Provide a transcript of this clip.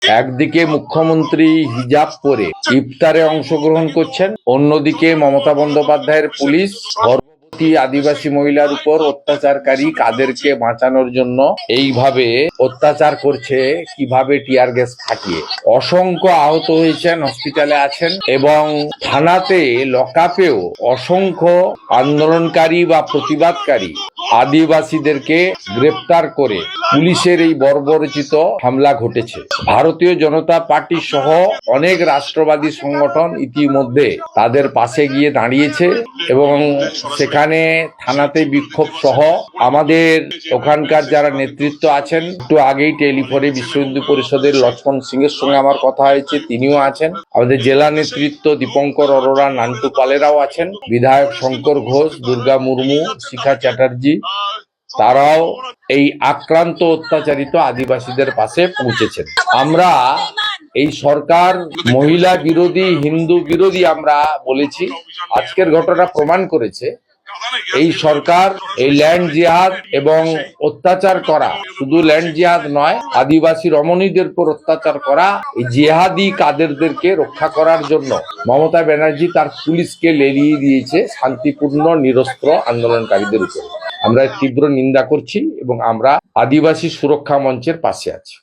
একদিকে মুখ্যমন্ত্রী হিজাব পরে ইফতারে অংশগ্রহণ করছেন, অন্যদিকে মমতা বন্দ্যোপাধ্যায়ের পুলিশ গর্ভবতী আদিবাসী মহিলার উপর অত্যাচারকারী কাদেরকে বাঁচানোর জন্য এইভাবে অত্যাচার করছে, কিভাবে টিয়ার গ্যাস ফাটিয়ে। অসংখ্য আহত হয়েছেন, হসপিটালে আছেন, এবং থানাতে লকআপেও অসংখ্য আন্দোলনকারী বা প্রতিবাদকারী আদিবাসীদেরকে গ্রেপ্তার করে পুলিশের এই বর্বরচিত হামলা ঘটেছে। ভারতীয় জনতা পার্টি সহ অনেক রাষ্ট্রবাদী সংগঠন ইতিমধ্যে তাদের পাশে গিয়ে দাঁড়িয়েছে এবং সেখানে থানাতে বিক্ষোভ সহ আমাদের ওখানকার যারা নেতৃত্ব আছেন, একটু আগেই টেলিফোনে বিশ্ব হিন্দু পরিষদের লক্ষ্মণ সিং এর সঙ্গে আমার কথা হয়েছে, তিনিও আছেন। আমাদের জেলা নেতৃত্ব দীপঙ্কর অরোরা, নান্টু পালেরাও আছেন, বিধায়ক শঙ্কর ঘোষ, দুর্গা মুর্মু, শিখা চ্যাটার্জি, তারাও এই আক্রান্ত অত্যাচারিত আদিবাসীদের পাশে পৌঁছেছেন। আমরা এই সরকার মহিলা বিরোধী, হিন্দু বিরোধী আমরা বলেছি। আজকের ঘটনা প্রমাণ করেছে এই সরকার এই ল্যান্ড জিহাদ এবং অত্যাচার করা, শুধু ল্যান্ড জিহাদ নয়, আদিবাসী রমণীদের উপর অত্যাচার করা, এই জিহাদি কাদেরদেরকে রক্ষা করার জন্য মমতা ব্যানার্জি তার পুলিশকে লেলিয়ে দিয়েছে শান্তিপূর্ণ নিরস্ত্র আন্দোলনকারীদের উপর। আমরা তীব্র নিন্দা করছি এবং আমরা আদিবাসী সুরক্ষা মঞ্চের পাশে আছি।